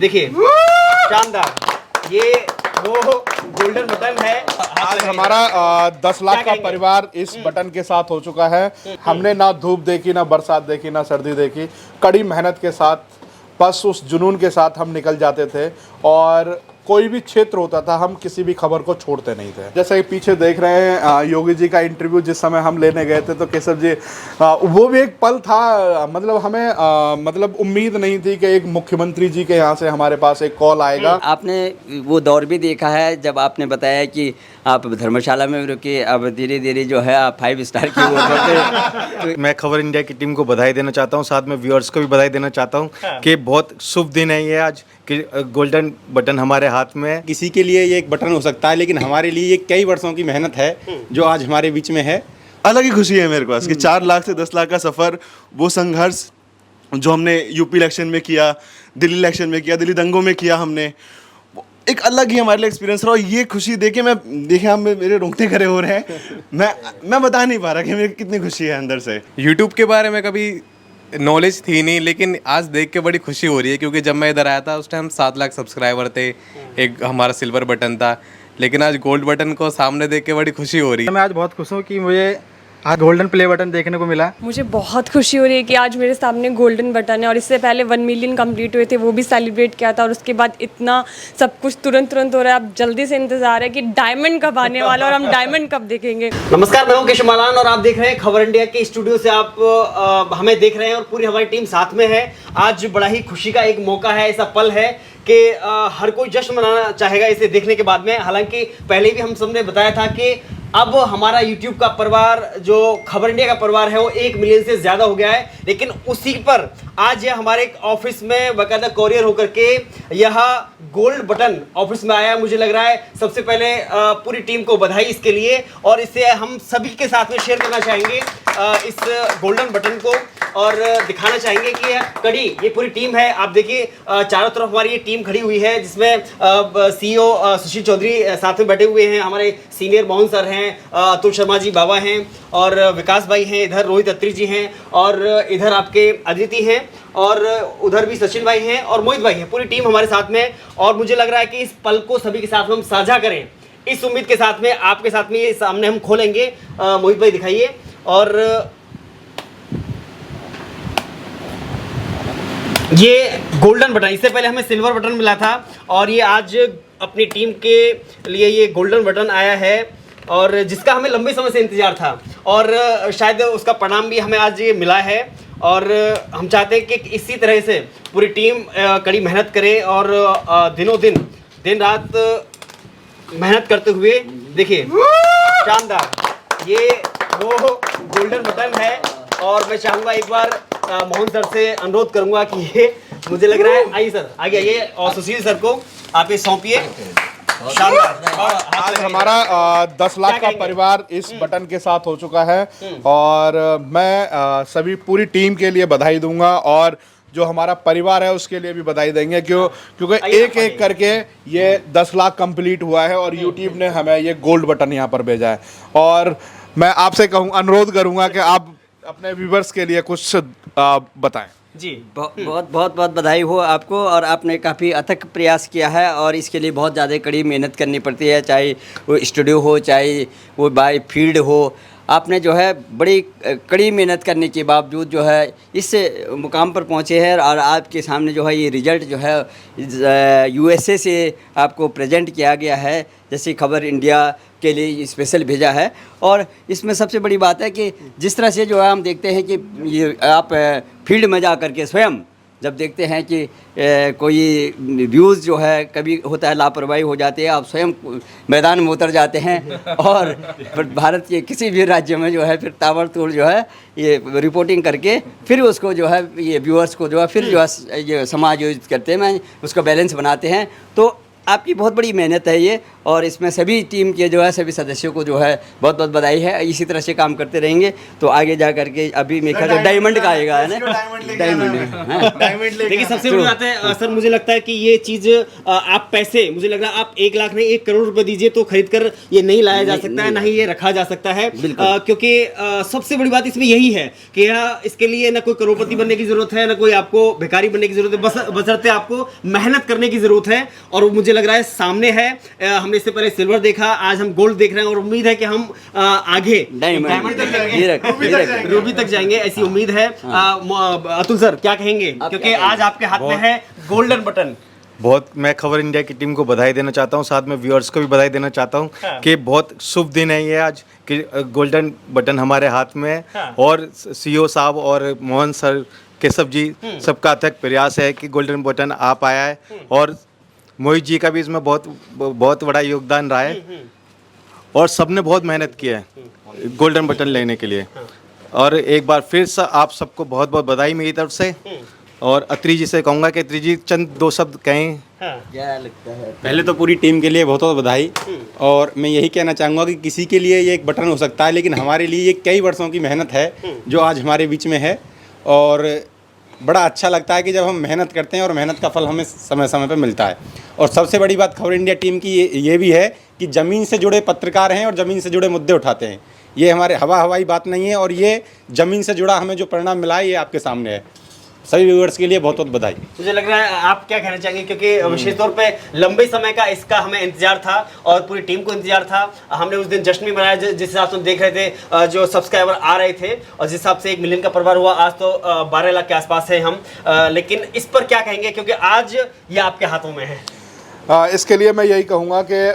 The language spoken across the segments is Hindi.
देखिए शानदार, ये वो गोल्डन बटन है। आज हमारा 10 लाख का परिवार इस बटन के साथ हो चुका है। हमने ना धूप देखी, ना बरसात देखी, ना सर्दी देखी, कड़ी मेहनत के साथ, बस उस जुनून के साथ हम निकल जाते थे और कोई भी क्षेत्र होता था हम किसी भी खबर को छोड़ते नहीं थे। जैसे कि पीछे देख रहे हैं योगी जी का इंटरव्यू जिस समय हम लेने गए थे, तो केशव जी वो भी एक पल था, मतलब हमें मतलब उम्मीद नहीं थी कि एक मुख्यमंत्री जी के यहाँ से हमारे पास एक कॉल आएगा। आपने वो दौर भी देखा है जब आपने बताया कि आप धर्मशाला में रुके, अब धीरे धीरे जो है आप 5 स्टार की वो करते। मैं खबर इंडिया की टीम को बधाई देना चाहता हूं, साथ में व्यूअर्स को भी बधाई देना चाहता हूं कि बहुत शुभ दिन है ये आज कि गोल्डन बटन हमारे हाथ में है। किसी के लिए ये एक बटन हो सकता है, लेकिन हमारे लिए ये कई वर्षों की मेहनत है जो आज हमारे बीच में है। अलग ही खुशी है मेरे पास कि 4 लाख से 10 लाख का सफ़र, वो संघर्ष जो हमने यूपी इलेक्शन में किया, दिल्ली इलेक्शन में किया, दिल्ली दंगों में किया हमने, एक अलग ही हमारे लिए एक्सपीरियंस रहा। और ये खुशी देखे आप मेरे रोंगटे खड़े हो रहे हैं। मैं बता नहीं पा रहा कि मेरी कितनी खुशी है अंदर से। यूट्यूब के बारे में कभी नॉलेज थी नहीं, लेकिन आज देख के बड़ी खुशी हो रही है क्योंकि जब मैं इधर आया था उस टाइम 7 लाख सब्सक्राइबर थे, एक हमारा सिल्वर बटन था, लेकिन आज गोल्ड बटन को सामने देख के बड़ी खुशी हो रही है। मैं आज बहुत खुश हूँ कि मुझे आज गोल्डन प्ले बटन देखने को मिला। मुझे बहुत खुशी हो रही है कि आज मेरे सामने गोल्डन बटन है और इससे पहले 1 मिलियन कंप्लीट हुए थे, वो भी सेलिब्रेट किया था और उसके बाद इतना सब कुछ तुरंत हो रहा है। अब जल्दी से इंतजार है कि डायमंड कब आने वाला और हम डायमंड कब देखेंगे। नमस्कार, मैं हूं केशव मालान और आप देख रहे हैं खबर इंडिया के स्टूडियो से। आप हमें देख रहे हैं और पूरी हमारी टीम साथ में है। आज बड़ा ही खुशी का एक मौका है, ऐसा पल है कि हर कोई जश्न मनाना चाहेगा इसे देखने के बाद में। हालांकि पहले भी हम सबने बताया था कि अब हमारा YouTube का परिवार, जो खबर इंडिया का परिवार है, वो 1 मिलियन से ज़्यादा हो गया है। लेकिन उसी पर आज यह हमारे एक ऑफिस में बाकायदा कोरियर होकर के यह गोल्ड बटन ऑफिस में आया। मुझे लग रहा है सबसे पहले पूरी टीम को बधाई इसके लिए, और इसे हम सभी के साथ में शेयर करना चाहेंगे इस गोल्डन बटन को, और दिखाना चाहेंगे कि कड़ी ये पूरी टीम है। आप देखिए चारों तरफ हमारी ये टीम खड़ी हुई है, जिसमें CEO सुशील चौधरी साथ में बैठे हुए हैं, हमारे सीनियर मोहन सर हैं, अतुल शर्मा जी बाबा हैं, और विकास भाई हैं, इधर रोहित अत्री जी हैं, और इधर आपके अदिति हैं, और उधर भी सचिन भाई हैं और मोहित भाई हैं। पूरी टीम हमारे साथ में, और मुझे लग रहा है कि इस पल को सभी के साथ में हम साझा करें, इस उम्मीद के साथ में आपके साथ में ये सामने हम खोलेंगे। मोहित भाई दिखाइए। और ये गोल्डन बटन, इससे पहले हमें सिल्वर बटन मिला था और ये आज अपनी टीम के लिए ये गोल्डन बटन आया है, और जिसका हमें लंबे समय से इंतजार था, और शायद उसका परिणाम भी हमें आज ये मिला है। और हम चाहते हैं कि इसी तरह से पूरी टीम कड़ी मेहनत करे और दिनों दिन रात मेहनत करते हुए, देखिए शानदार, ये वो गोल्डन बटन है। और मैं चाहूँगा एक बार मोहन सर से अनुरोध करूँगा कि ये, मुझे लग रहा है, आइए सर आगे आइए, और सुशील सर को आप ये सौंपिए। आज हमारा 10 लाख का परिवार इस बटन के साथ हो चुका है, और मैं सभी पूरी टीम के लिए बधाई दूंगा, और जो हमारा परिवार है उसके लिए भी बधाई देंगे, क्योंकि एक एक करके ये 10 लाख कंप्लीट हुआ है और यूट्यूब ने हमें ये गोल्ड बटन यहाँ पर भेजा है। और मैं आपसे अनुरोध करूँगा कि आप अपने व्यूवर्स के लिए कुछ बताएं। जी बहुत बधाई हो आपको, और आपने काफ़ी अथक प्रयास किया है और इसके लिए बहुत ज़्यादा कड़ी मेहनत करनी पड़ती है, चाहे वो स्टूडियो हो, चाहे वो बाय फील्ड हो। आपने जो है बड़ी कड़ी मेहनत करने के बावजूद जो है इस मुकाम पर पहुँचे हैं, और आपके सामने जो है ये रिज़ल्ट जो है USA से आपको प्रेजेंट किया गया है, जैसे खबर इंडिया के लिए स्पेशल भेजा है। और इसमें सबसे बड़ी बात है कि जिस तरह से जो है हम देखते हैं कि ये आप फील्ड में जा कर के स्वयं जब देखते हैं कि कोई व्यूज़ जो है कभी होता है लापरवाही हो जाती है, आप स्वयं मैदान में उतर जाते हैं और भारत के किसी भी राज्य में जो है फिर ताबड़तोड़ जो है ये रिपोर्टिंग करके फिर उसको जो है ये व्यूअर्स को जो है फिर जो है ये समायोजित करते हैं, उसका बैलेंस बनाते हैं। तो आपकी बहुत बड़ी मेहनत है ये, और इसमें सभी टीम के जो है सभी सदस्यों को जो है बहुत बहुत बधाई है। इसी तरह से काम करते रहेंगे तो आगे जा करके अभी मेरे ख्याल से डायमंड का आएगा, है ना, डायमंड। देखिए सबसे बड़ी बात है सर, मुझे लगता है कि ये चीज आप पैसे, मुझे लग रहा है आप 1 लाख नहीं 1 करोड़ रुपए दीजिए तो खरीद कर ये नहीं लाया जा सकता है, ना ही ये रखा जा सकता है, क्योंकि सबसे बड़ी बात इसमें यही है कि इसके लिए ना कोई करोड़पति बनने की जरूरत है, ना कोई आपको भिखारी बनने की जरूरत है, बस बशर्ते आपको मेहनत करने की जरूरत है। और मुझे लग रहा है सामने है, हमने इससे पहले सिल्वर देखा, आज हम गोल्ड देख रहे हैं और उम्मीद है कि हम आगे डायमंड तक जाएंगे, रूबी तक जाएंगे, ऐसी उम्मीद है। अतुल सर क्या कहेंगे, क्योंकि आज आपके हाथ में है गोल्डन बटन। बहुत, मैं खबर इंडिया की टीम को बधाई देना चाहता हूँ, साथ में व्यूअर्स को भी बधाई देना चाहता हूँ कि बहुत शुभ दिन है ये आज कि गोल्डन बटन हमारे हाथ में है। और सीईओ साहब और मोहन सर, केशव जी, सबका अथक प्रयास है कि गोल्डन बटन आ पाया है, और मोहित जी का भी इसमें बहुत बड़ा योगदान रहा है, और सबने बहुत मेहनत की है गोल्डन बटन लेने के लिए। और एक बार फिर से आप सबको बहुत बहुत बधाई मेरी तरफ से, और अत्री जी से कहूँगा कि अत्री जी चंद 2 शब्द कहें। क्या लगता है? पहले तो पूरी टीम के लिए बहुत बहुत बधाई, और मैं यही कहना चाहूँगा कि किसी के लिए ये एक बटन हो सकता है, लेकिन हमारे लिए ये कई वर्षों की मेहनत है जो आज हमारे बीच में है। और बड़ा अच्छा लगता है कि जब हम मेहनत करते हैं और मेहनत का फल हमें समय समय पर मिलता है। और सबसे बड़ी बात खबर इंडिया टीम की ये भी है कि ज़मीन से जुड़े पत्रकार हैं और ज़मीन से जुड़े मुद्दे उठाते हैं। ये हमारे हवाई बात नहीं है, और ये ज़मीन से जुड़ा हमें जो परिणाम मिला है ये आपके सामने है। सभी व्यूअर्स के लिए बहुत बहुत बधाई। मुझे लग रहा है आप क्या कहना चाहेंगे, क्योंकि विशेष तौर पे लंबे समय का इसका हमें इंतजार था और पूरी टीम को इंतजार था। हमने उस दिन जश्न भी मनाया जिस हिसाब से हम देख रहे थे, जो सब्सक्राइबर आ रहे थे, और जिस हिसाब से 1 मिलियन का परिवार हुआ, आज तो 12 लाख के आसपास है हम। लेकिन इस पर क्या कहेंगे, क्योंकि आज ये आपके हाथों में है। इसके लिए मैं यही कहूँगा कि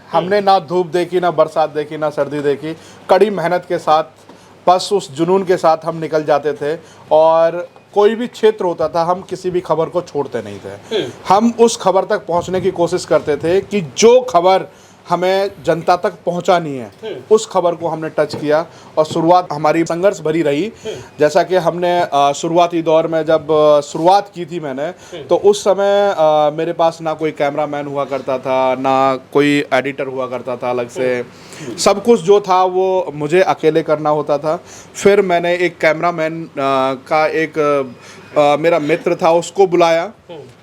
हमने ना धूप देखी, ना बरसात देखी, ना सर्दी देखी, कड़ी मेहनत के साथ, बस उस जुनून के साथ हम निकल जाते थे। और कोई भी क्षेत्र होता था, हम किसी भी खबर को छोड़ते नहीं थे। हम उस खबर तक पहुंचने की कोशिश करते थे कि जो खबर हमें जनता तक पहुंचानी है उस खबर को हमने टच किया। और शुरुआत हमारी संघर्ष भरी रही। जैसा कि हमने शुरुआती दौर में जब शुरुआत की थी मैंने, तो उस समय मेरे पास ना कोई कैमरामैन हुआ करता था, ना कोई एडिटर हुआ करता था अलग से। सब कुछ जो था वो मुझे अकेले करना होता था। फिर मैंने एक कैमरामैन का मेरा मित्र था, उसको बुलाया।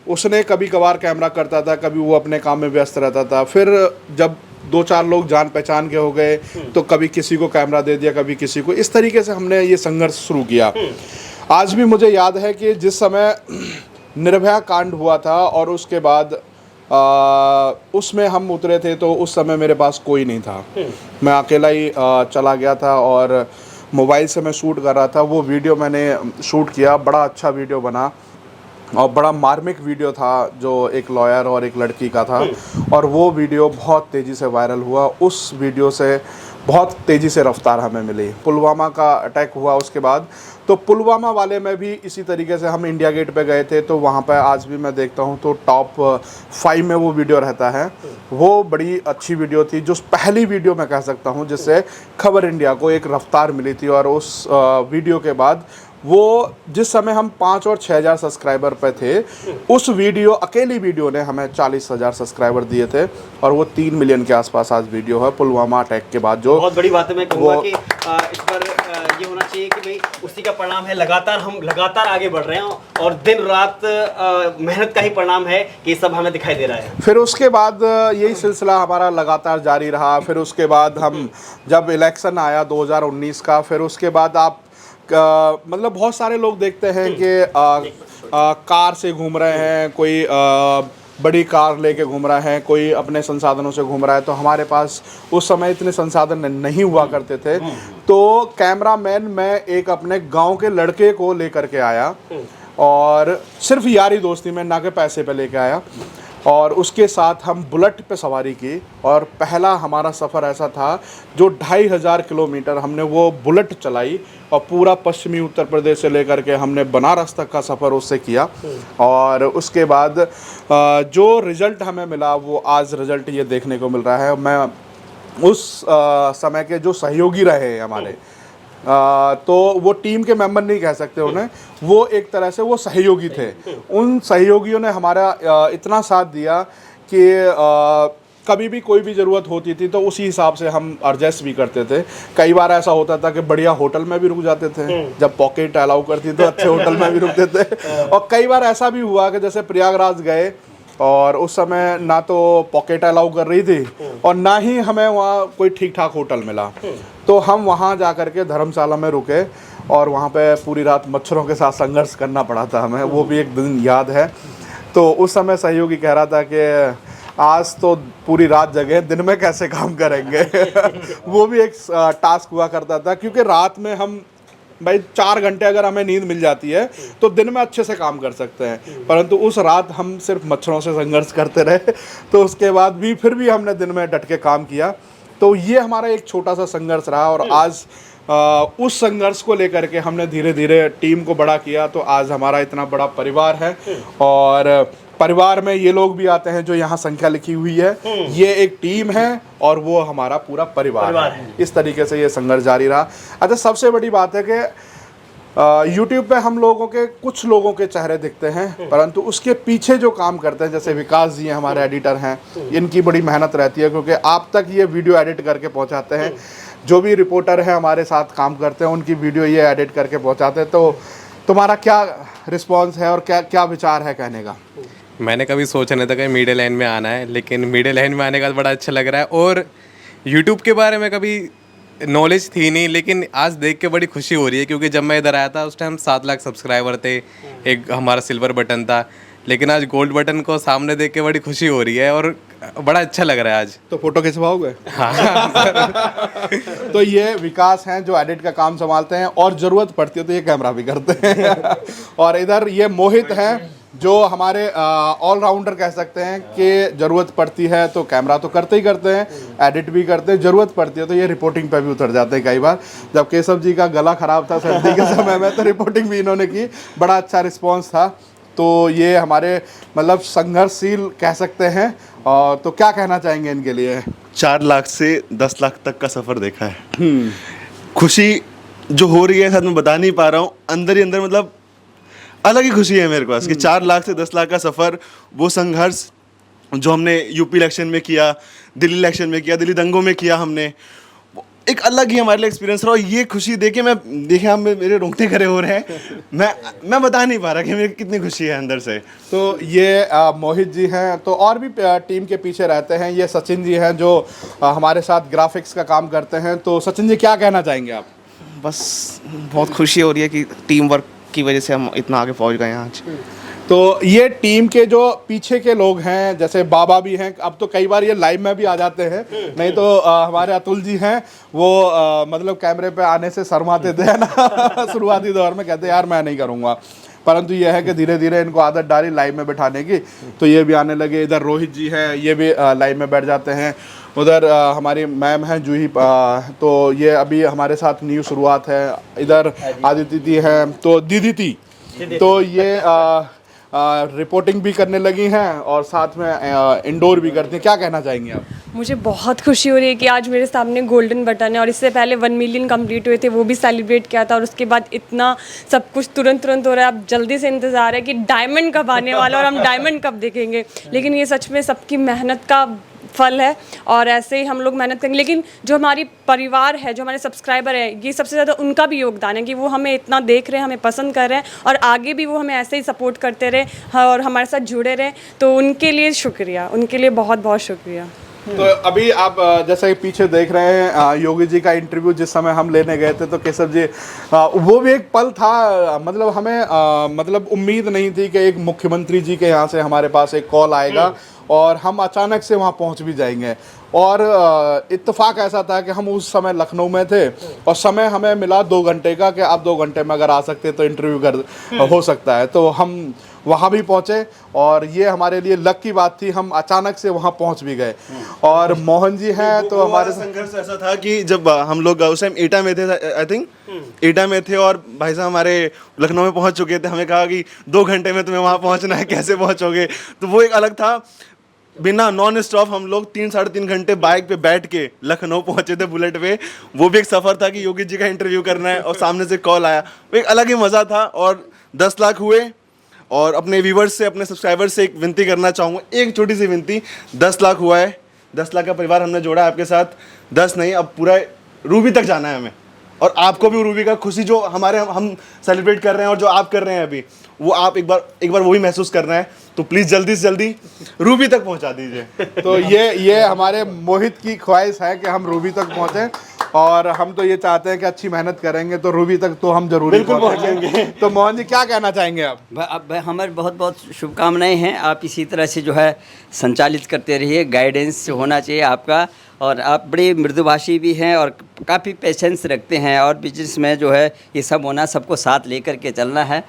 उसने कभी कभार कैमरा करता था, कभी वो अपने काम में व्यस्त रहता था। फिर जब 2-4 लोग जान पहचान के हो गए तो कभी किसी को कैमरा दे दिया, कभी किसी को। इस तरीके से हमने ये संघर्ष शुरू किया। आज भी मुझे याद है कि जिस समय निर्भया कांड हुआ था और उसके बाद उसमें हम उतरे थे, तो उस समय मेरे पास कोई नहीं था। मैं अकेला ही चला गया था और मोबाइल से मैं शूट कर रहा था। वो वीडियो मैंने शूट किया, बड़ा अच्छा वीडियो बना और बड़ा मार्मिक वीडियो था, जो एक लॉयर और एक लड़की का था। और वो वीडियो बहुत तेज़ी से वायरल हुआ। उस वीडियो से बहुत तेज़ी से रफ्तार हमें मिली। पुलवामा का अटैक हुआ उसके बाद, तो पुलवामा वाले में भी इसी तरीके से हम इंडिया गेट पे गए थे, तो वहाँ पे आज भी मैं देखता हूँ तो टॉप 5 में वो वीडियो रहता है। वो बड़ी अच्छी वीडियो थी, जो पहली वीडियो मैं कह सकता हूँ जिससे खबर इंडिया को एक रफ्तार मिली थी। और उस वीडियो के बाद वो जिस समय हम 5 और 6 हज़ार सब्सक्राइबर पे थे, उस वीडियो अकेली वीडियो ने हमें 40,000 सब्सक्राइबर दिए थे। और वो 3 मिलियन के आसपास आज वीडियो है पुलवामा अटैक के बाद। जो बहुत बड़ी बात है, मैं कहूँगा कि इस पर ये होना चाहिए कि भाई उसी का परिणाम है। हम लगातार आगे बढ़ रहे हैं और दिन रात मेहनत का ही परिणाम है कि सब हमें दिखाई दे रहा है। फिर उसके बाद यही सिलसिला हमारा लगातार जारी रहा। फिर उसके बाद हम जब इलेक्शन आया 2019 का, फिर उसके बाद आप मतलब बहुत सारे लोग देखते हैं कि कार से घूम रहे हैं, कोई बड़ी कार लेके घूम रहा है, कोई अपने संसाधनों से घूम रहा है। तो हमारे पास उस समय इतने संसाधन नहीं हुआ करते थे। तो कैमरामैन मैं एक अपने गांव के लड़के को लेकर के आया और सिर्फ यारी दोस्ती में, ना के पैसे पे लेके आया। और उसके साथ हम बुलेट पे सवारी की। और पहला हमारा सफ़र ऐसा था जो 2500 किलोमीटर हमने वो बुलेट चलाई और पूरा पश्चिमी उत्तर प्रदेश से लेकर के हमने बनारस तक का सफ़र उससे किया। और उसके बाद जो रिज़ल्ट हमें मिला वो आज रिज़ल्ट ये देखने को मिल रहा है। मैं उस समय के जो सहयोगी रहे हमारे, तो वो टीम के मेंबर नहीं कह सकते उन्हें, वो एक तरह से वो सहयोगी थे। उन सहयोगियों ने हमारा इतना साथ दिया कि कभी भी कोई भी ज़रूरत होती थी तो उसी हिसाब से हम एडजस्ट भी करते थे। कई बार ऐसा होता था कि बढ़िया होटल में भी रुक जाते थे, जब पॉकेट अलाउ करती तो अच्छे होटल में भी रुकते थे। और कई बार ऐसा भी हुआ कि जैसे प्रयागराज गए और उस समय ना तो पॉकेट अलाउ कर रही थी और ना ही हमें वहाँ कोई ठीक ठाक होटल मिला, तो हम वहाँ जा कर के धर्मशाला में रुके और वहाँ पे पूरी रात मच्छरों के साथ संघर्ष करना पड़ा था हमें। वो भी एक दिन याद है। तो उस समय सहयोगी कह रहा था कि आज तो पूरी रात जगे, दिन में कैसे काम करेंगे। वो भी एक टास्क हुआ करता था, क्योंकि रात में हम भाई 4 घंटे अगर हमें नींद मिल जाती है तो दिन में अच्छे से काम कर सकते हैं, परंतु उस रात हम सिर्फ मच्छरों से संघर्ष करते रहे। तो उसके बाद भी फिर भी हमने दिन में डट के काम किया। तो ये हमारा एक छोटा सा संघर्ष रहा और आज उस संघर्ष को लेकर के हमने धीरे धीरे टीम को बड़ा किया। तो आज हमारा इतना बड़ा परिवार है और परिवार में ये लोग भी आते हैं जो यहाँ संख्या लिखी हुई है। ये एक टीम है और वो हमारा पूरा परिवार है। इस तरीके से ये संघर्ष जारी रहा। अच्छा, सबसे बड़ी बात है कि YouTube पे हम लोगों के कुछ लोगों के चेहरे दिखते हैं, परंतु उसके पीछे जो काम करते हैं, जैसे विकास जी हैं हमारे एडिटर हैं, इनकी बड़ी मेहनत रहती है, क्योंकि आप तक ये वीडियो एडिट करके पहुँचाते हैं। जो भी रिपोर्टर है हमारे साथ काम करते हैं उनकी वीडियो ये एडिट करके पहुँचाते हैं। तो तुम्हारा क्या रिस्पॉन्स है और क्या क्या विचार है कहने का? मैंने कभी सोचा नहीं था कि मीडिया लाइन में आना है, लेकिन मीडिया लाइन में आने का बड़ा अच्छा लग रहा है। और यूट्यूब के बारे में कभी नॉलेज थी नहीं, लेकिन आज देख के बड़ी खुशी हो रही है, क्योंकि जब मैं इधर आया था उस टाइम 7 लाख सब्सक्राइबर थे, एक हमारा सिल्वर बटन था, लेकिन आज गोल्ड बटन को सामने देख के बड़ी खुशी हो रही है और बड़ा अच्छा लग रहा है आज। तो फोटो खिंचवाओगे? हाँ। तो ये विकास हैं जो एडिट का काम संभालते हैं और ज़रूरत पड़ती है तो ये कैमरा भी करते हैं। और इधर ये मोहित हैं जो हमारे ऑलराउंडर कह सकते हैं कि ज़रूरत पड़ती है तो कैमरा तो करते ही करते हैं, एडिट भी करते हैं, ज़रूरत पड़ती है तो ये रिपोर्टिंग पे भी उतर जाते हैं कई बार। जब केशव जी का गला ख़राब था सर्दी के समय में तो रिपोर्टिंग भी इन्होंने की, बड़ा अच्छा रिस्पॉन्स था। तो ये हमारे मतलब संघर्षशील कह सकते हैं। और तो क्या कहना चाहेंगे इनके लिए? 4 लाख से 10 लाख तक का सफ़र देखा है। खुशी जो हो रही है शायद मैं बता नहीं पा रहा हूँ, अंदर ही अंदर मतलब अलग ही खुशी है मेरे पास कि 4 लाख से 10 लाख का सफ़र, वो संघर्ष जो हमने यूपी इलेक्शन में किया, दिल्ली इलेक्शन में किया, दिल्ली दंगों में किया हमने, एक अलग ही हमारे लिए एक्सपीरियंस रहा। और ये खुशी देखे हम मेरे रोंगटे खड़े हो रहे हैं। मैं बता नहीं पा रहा कि मेरी कितनी खुशी है अंदर से। तो ये मोहित जी हैं, तो और भी टीम के पीछे रहते हैं। ये सचिन जी हैं जो हमारे साथ ग्राफिक्स का काम करते हैं। तो सचिन जी क्या कहना चाहेंगे आप? बस बहुत खुशी हो रही है कि टीम वर्क की वजह से हम इतना आगे पहुंच गए हैं आज। तो ये टीम के जो पीछे के लोग हैं, जैसे बाबा भी हैं, अब तो कई बार ये लाइव में भी आ जाते हैं, नहीं तो हमारे अतुल जी हैं वो मतलब कैमरे पे आने से शर्माते थे ना शुरुआती दौर में, कहते यार मैं नहीं करूँगा, परंतु यह है कि धीरे धीरे इनको आदत डाली लाइव में बैठाने की, तो ये भी आने लगे। इधर रोहित जी हैं, ये भी लाइव में बैठ जाते हैं। उधर हमारी मैम हैं जूही, तो ये अभी हमारे साथ न्यू शुरुआत है। इधर आदित्य दी हैं, तो दीदी थी, तो ये रिपोर्टिंग भी करने लगी हैं और साथ में इंडोर भी करती हैं। क्या कहना चाहेंगे आप? मुझे बहुत खुशी हो रही है कि आज मेरे सामने गोल्डन बटन है और इससे पहले 1 मिलियन कंप्लीट हुए थे, वो भी सेलिब्रेट किया था और उसके बाद इतना सब कुछ तुरंत हो रहा है। अब जल्दी से इंतज़ार है कि डायमंड कब आने वाला और हम डायमंड कब देखेंगे। लेकिन ये सच में सबकी मेहनत का फल है और ऐसे ही हम लोग मेहनत करेंगे। लेकिन जो हमारी परिवार है, जो हमारे सब्सक्राइबर है, ये सबसे ज़्यादा उनका भी योगदान है कि वो हमें इतना देख रहे हैं, हमें पसंद कर रहे हैं और आगे भी वो हमें ऐसे ही सपोर्ट करते रहे और हमारे साथ जुड़े रहे। तो उनके लिए शुक्रिया, उनके लिए बहुत बहुत शुक्रिया। तो अभी आप जैसे पीछे देख रहे हैं योगी जी का इंटरव्यू जिस समय हम लेने गए थे, तो केशव जी वो भी एक पल था। मतलब हमें मतलब उम्मीद नहीं थी कि एक मुख्यमंत्री जी के यहाँ से हमारे पास एक कॉल आएगा और हम अचानक से वहाँ पहुँच भी जाएंगे। और इत्तेफाक ऐसा था कि हम उस समय लखनऊ में थे और समय हमें मिला 2 घंटे का कि आप 2 घंटे में अगर आ सकते तो इंटरव्यू कर हो सकता है। तो हम वहाँ भी पहुँचे और ये हमारे लिए लक की बात थी, हम अचानक से वहाँ पहुँच भी गए। और मोहन जी हैं तो हमारे संघर्ष ऐसा था कि जब हम लोग उस टाइम एटा में थे, आई थिंक एटा में थे और भाई साहब हमारे लखनऊ में पहुँच चुके थे। हमें कहा कि 2 घंटे में तुम्हें वहाँ पहुँचना है, कैसे पहुँचोगे? तो वो एक अलग था। बिना नॉन स्टॉप हम लोग 3-3.5 घंटे बाइक पे बैठ के लखनऊ पहुंचे थे बुलेट पे। वो भी एक सफ़र था कि योगी जी का इंटरव्यू करना है और सामने से कॉल आया, वो एक अलग ही मज़ा था। और 10 लाख हुए और अपने व्यूवर्स से, अपने सब्सक्राइबर्स से एक विनती करना चाहूँगा, एक छोटी सी विनती। 10 लाख हुआ है, 10 लाख का परिवार हमने जोड़ा है आपके साथ। 10 नहीं, अब पूरा रूबी तक जाना है हमें, और आपको भी रूबी का खुशी जो हम सेलिब्रेट कर रहे हैं और जो आप कर रहे हैं अभी, वो आप एक बार वो भी महसूस करना है। तो प्लीज़ जल्दी से जल्दी रूबी तक पहुंचा दीजिए। तो ये हमारे मोहित की ख्वाहिश है कि हम रूबी तक पहुंचे, और हम तो ये चाहते हैं कि अच्छी मेहनत करेंगे तो रूबी तक तो हम जरूर बिल्कुल पहुंचेंगे। तो मोहन जी क्या कहना चाहेंगे आप? अब हमारे बहुत बहुत शुभकामनाएं हैं। आप इसी तरह से जो है संचालित करते रहिए, गाइडेंस होना चाहिए आपका, और आप बड़े मृदुभाषी भी हैं और काफ़ी पेशेंस रखते हैं, और बिजनेस में जो है ये सब होना, सबको साथ लेकर के चलना है,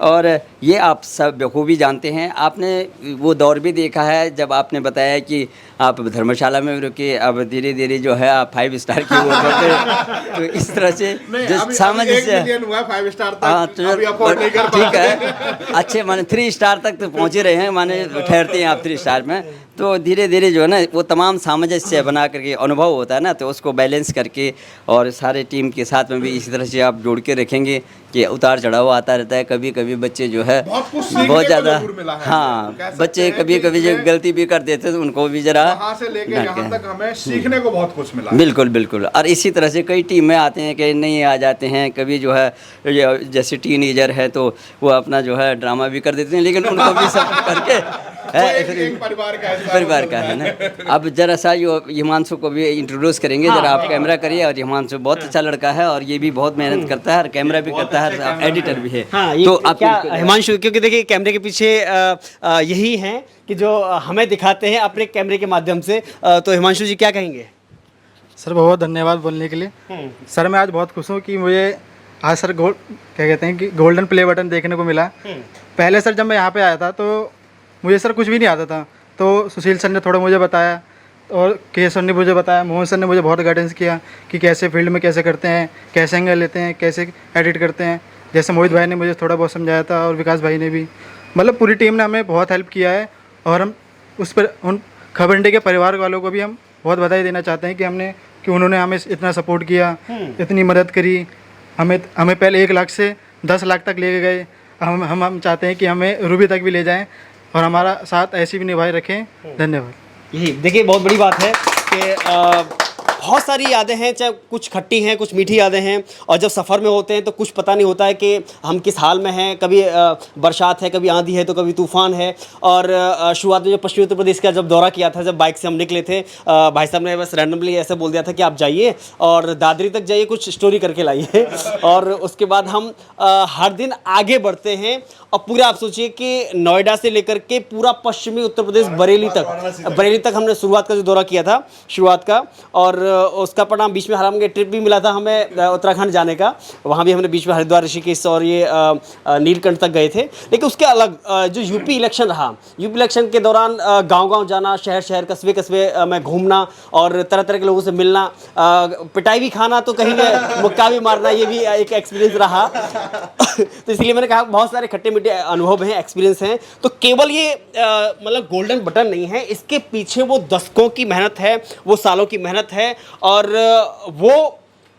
और ये आप सब बखूबी जानते हैं। आपने वो दौर भी देखा है जब आपने बताया कि आप धर्मशाला में रुके, अब धीरे धीरे जो है आप 5 स्टार की ओर बढ़ते। तो इस तरह से जो सामंजस्य, 1 मिलियन हुआ 5 स्टार तक, हाँ, अभी अफोर्ड नहीं कर पा ठीक रहे। है, अच्छे माने 3 स्टार तक तो पहुँचे रहे हैं, माने ठहरते हैं आप 3 स्टार में। तो धीरे धीरे जो है ना वो तमाम सामंजस्य बना करके अनुभव होता है ना, तो उसको बैलेंस करके, और सारे टीम के साथ में भी इसी तरह से आप जोड़ के रखेंगे कि उतार चढ़ाव आता रहता है। कभी कभी बच्चे जो है बहुत कुछ सीखने बहुत को ज़्यादा, जरूर मिला है। हाँ, कह सकते बच्चे हैं कभी कि कभी जो इसमें गलती भी कर देते हैं तो उनको भी जरा वहाँ से लेके डांट यहाँ के। तक हमें सीखने को बहुत कुछ मिला है। बिल्कुल बिल्कुल। और इसी तरह से कई टीम में आते हैं, कई नहीं आ जाते हैं, कभी जो है जैसे टीनेजर है तो वो अपना जो है ड्रामा भी कर देते हैं, लेकिन उनको भी सब करके एक परिवार का हिस्सा परिवार का है ना। अब जरा सा जो हिमांशु को भी इंट्रोड्यूस करेंगे, जरा आप कैमरा करिए। और हिमांशु बहुत अच्छा लड़का है, और ये भी बहुत मेहनत करता है, और कैमरा भी करता है, एडिटर भी है। हाँ, ये तो तो आप क्या हिमांशु, क्योंकि देखिए कैमरे के पीछे यही हैं कि जो हमें दिखाते हैं अपने कैमरे के माध्यम से। तो हिमांशु जी क्या कहेंगे? सर बहुत धन्यवाद बोलने के लिए। सर मैं आज बहुत खुश हूँ कि मुझे आज सर क्या कहते हैं कि गोल्डन प्ले बटन देखने को मिला। पहले सर जब मैं यहाँ पे आया था तो मुझे सर कुछ भी नहीं आता था, तो सुशील सर ने थोड़ा मुझे बताया, और के सर ने मुझे बताया, मोहन सर ने मुझे बहुत गाइडेंस किया कि कैसे फील्ड में कैसे करते हैं, कैसे एंगल लेते हैं, कैसे एडिट करते हैं। जैसे मोहित भाई ने मुझे थोड़ा बहुत समझाया था, और विकास भाई ने भी, मतलब पूरी टीम ने हमें बहुत हेल्प किया है। और हम उन खबर इंडिया के परिवार वालों को भी हम बहुत बधाई देना चाहते हैं कि उन्होंने हमें इतना सपोर्ट किया, इतनी मदद करी। हमें पहले 1 लाख से 10 लाख तक ले गए। हम चाहते हैं कि हमें रूबी तक भी ले जाएं, और हमारा साथ ऐसे भी निभाए रखें। धन्यवाद। यही देखिए बहुत बड़ी बात है कि बहुत सारी यादें हैं, चाहे कुछ खट्टी हैं, कुछ मीठी यादें हैं, और जब सफ़र में होते हैं तो कुछ पता नहीं होता है कि हम किस हाल में हैं। कभी बरसात है, कभी आंधी है, तो कभी तूफ़ान है। और शुरुआत में जब पश्चिमी उत्तर प्रदेश का जब दौरा किया था, जब बाइक से हम निकले थे, भाई साहब ने बस रैंडमली ऐसे बोल दिया था कि आप जाइए और दादरी तक जाइए, कुछ स्टोरी करके लाइए। और उसके बाद हम हर दिन आगे बढ़ते हैं, और पूरा आप सोचिए कि नोएडा से लेकर के पूरा पश्चिमी उत्तर प्रदेश बरेली तक हमने शुरुआत का जो दौरा किया था, शुरुआत का, और उसका परिणाम बीच में हमारे ट्रिप भी मिला था हमें उत्तराखंड जाने का। वहाँ भी हमने बीच में हरिद्वार, ऋषिकेश और ये नीलकंठ तक गए थे। लेकिन उसके अलग जो यूपी इलेक्शन रहा, यूपी इलेक्शन के दौरान गांव-गांव जाना, शहर कस्बे में घूमना, और तरह तरह के लोगों से मिलना, पिटाई भी खाना, तो कहीं मुक्का भी मारना, ये भी एक एक्सपीरियंस रहा। तो इसलिए मैंने कहा बहुत सारे खट्टे मीठे अनुभव हैं, एक्सपीरियंस हैं। तो केवल ये मतलब गोल्डन बटन नहीं है, इसके पीछे वो दशकों की मेहनत है, वो सालों की मेहनत है, और वो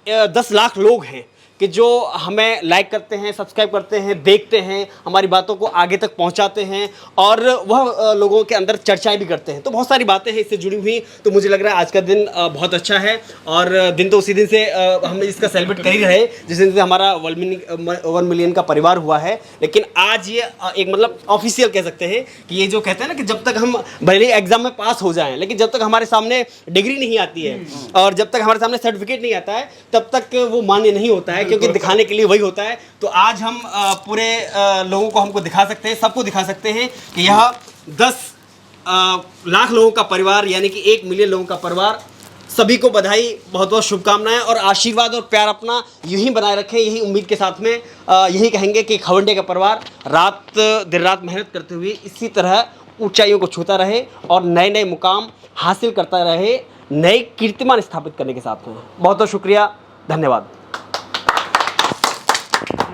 10 लाख लोग हैं कि जो हमें लाइक करते हैं, सब्सक्राइब करते हैं, देखते हैं, हमारी बातों को आगे तक पहुंचाते हैं, और वह लोगों के अंदर चर्चाएं भी करते हैं। तो बहुत सारी बातें हैं इससे जुड़ी हुई। तो मुझे लग रहा है आज का दिन बहुत अच्छा है, और दिन तो उसी दिन से हम इसका सेलिब्रेट कर ही रहे जिस दिन से हमारा 1 मिलियन का परिवार हुआ है। लेकिन आज ये एक मतलब ऑफिशियल कह सकते हैं कि ये जो कहते हैं ना कि जब तक हम भले एग्जाम में पास हो जाएं, लेकिन जब तक हमारे सामने डिग्री नहीं आती है, और जब तक हमारे सामने सर्टिफिकेट नहीं आता है, तब तक वो मान्य नहीं होता है, क्योंकि दिखाने के लिए वही होता है। तो आज हम पूरे लोगों को हमको दिखा सकते हैं, सबको दिखा सकते हैं कि यह 10 लाख लोगों का परिवार, यानी कि 1 मिलियन लोगों का परिवार। सभी को बधाई, बहुत बहुत शुभकामनाएं, और आशीर्वाद और प्यार अपना यूं ही बनाए रखें। यही उम्मीद के साथ में यही कहेंगे कि खबर इंडिया का परिवार दिन रात मेहनत करते हुए इसी तरह ऊंचाइयों को छूता रहे, और नए नए मुकाम हासिल करता रहे, नए कीर्तिमान स्थापित करने के साथ में। बहुत बहुत शुक्रिया, धन्यवाद।